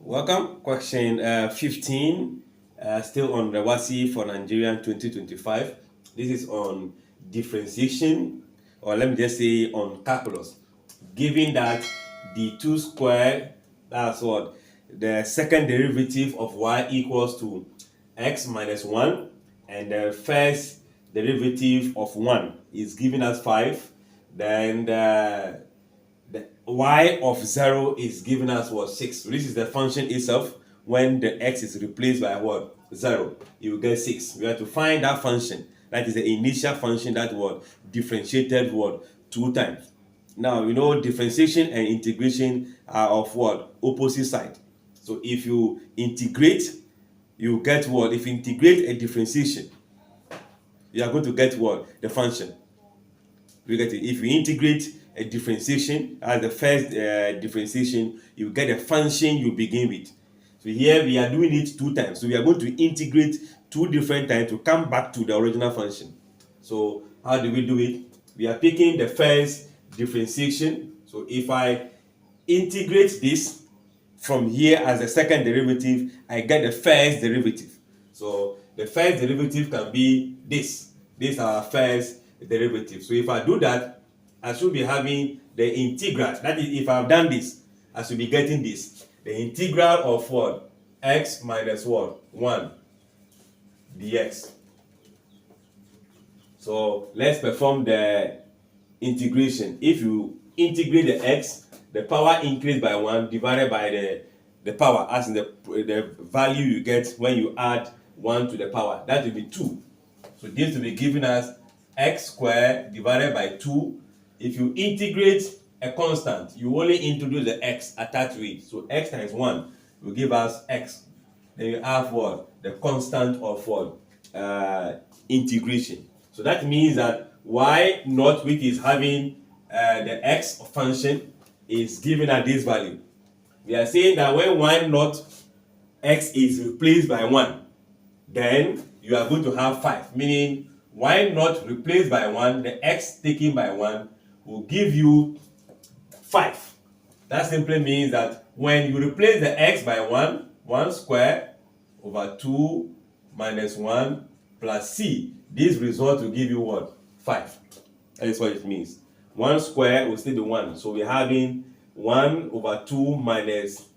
Welcome. Question 15, still on the WASSCE for Nigerian 2025. This is on differentiation, or let me just say on calculus. Given that the 2 squared, that's what? The second derivative of y equals to x minus 1, and the first derivative of 1 is giving us 5. Then the y of 0 is giving us what? 6. So this is the function itself. When the x is replaced by what? 0, you will get 6. We have to find that function. That is the initial function that what? Differentiated what? 2 times. Now, you know differentiation and integration are of what? Opposite side. So if you integrate, you get what? If you integrate a differentiation, you are going to get what? The function. You get it? If you integrate a differentiation as the first differentiation, you get a function you begin with. So here we are doing it 2 times. So we are going to integrate 2 different times to come back to the original function. So how do we do it? We are picking the first differentiation. So if I integrate this from here as the second derivative, I get the first derivative. So the first derivative can be this. This is our first derivative. So if I do that, I should be having the integral. That is, if I've done this, I should be getting this. The integral of what? X minus what? 1 dx. So let's perform the integration. If you integrate the x, the power increased by 1 divided by the power, as in the value you get when you add 1 to the power. That will be 2. So this will be giving us x squared divided by 2. If you integrate a constant, you only introduce the x attached to it. So x times 1 will give us x. Then you have what? The constant of what? Integration. So that means that y naught, which is having the x function, is given at this value. We are saying that when y naught x is replaced by 1, then you are going to have 5, meaning y naught replaced by 1, the x taken by 1 will give you 5. That simply means that when you replace the x by 1 squared over 2 minus 1 plus c, this result will give you what? 5. That is what it means. 1 squared will still be 1. So we're having 1 over 2 minus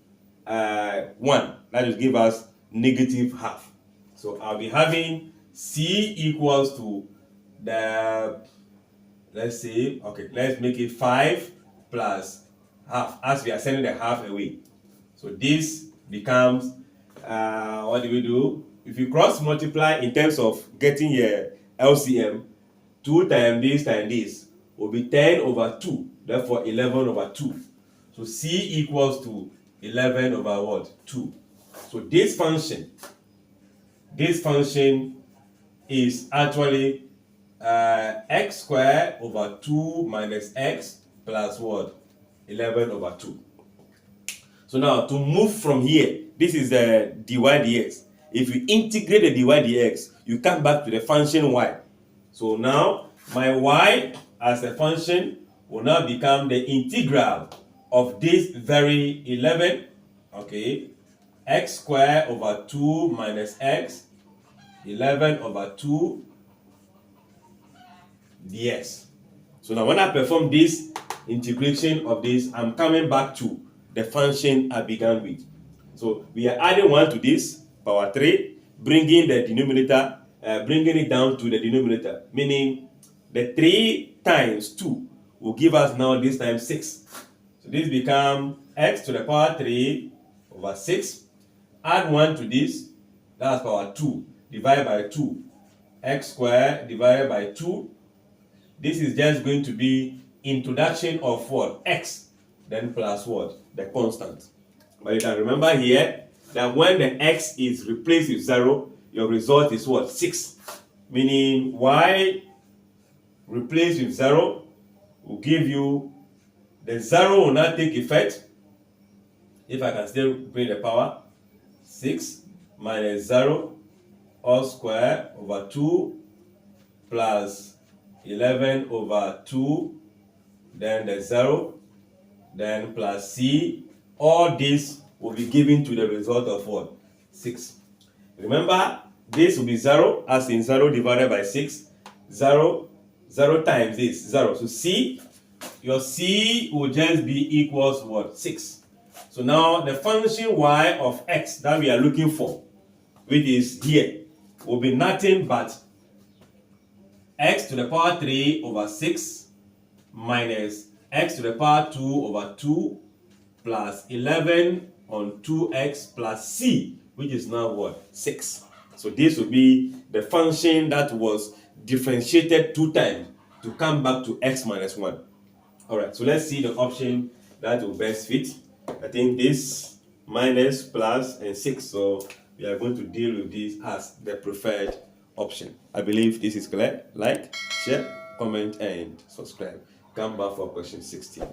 1. That will give us negative half. So I'll be having c equals to the, let's say, okay, let's make it 5 plus half, as we are sending the half away. So this becomes, what do we do? If you cross multiply in terms of getting your LCM, 2 times this will be 10 over 2, therefore 11 over 2. So c equals to 11 over what? 2. So this function is actually x squared over 2 minus x plus what? 11 over 2. So now to move from here, this is the dy dx. If you integrate the dy dx, you come back to the function y. So now my y as a function will now become the integral of this very 11, okay, x squared over 2 minus x, 11 over 2 dx. So now when I perform this integration of this, I'm coming back to the function I began with. So we are adding 1 to this, power 3, bringing the denominator, bringing it down to the denominator, meaning the 3 times 2 will give us now this time 6. So this becomes x to the power 3 over 6. Add 1 to this, that's power 2, divided by 2. X squared divided by 2. This is just going to be introduction of what? X, then plus what? The constant. But you can remember here that when the x is replaced with 0, your result is what? 6. Meaning y replaced with 0 will give you, the 0 will not take effect. If I can still bring the power, 6 minus 0 all square over 2 plus 11 over 2, then the 0, then plus c. All this will be given to the result of what? 6. Remember, this will be 0, as in 0 divided by 6. 0 times this, 0. So C, your C will just be equals what? 6. So now the function y of x that we are looking for, which is here, will be nothing but x to the power 3 over 6 minus x to the power 2 over 2 plus 11 on 2x plus c, which is now what? 6. So this will be the function that was differentiated 2 times to come back to x minus 1. All right, so let's see the option that will best fit. I think this minus, plus, and 6. So we are going to deal with this as the preferred option. I believe this is clear. Like, share, comment, and subscribe. Come back for question 16.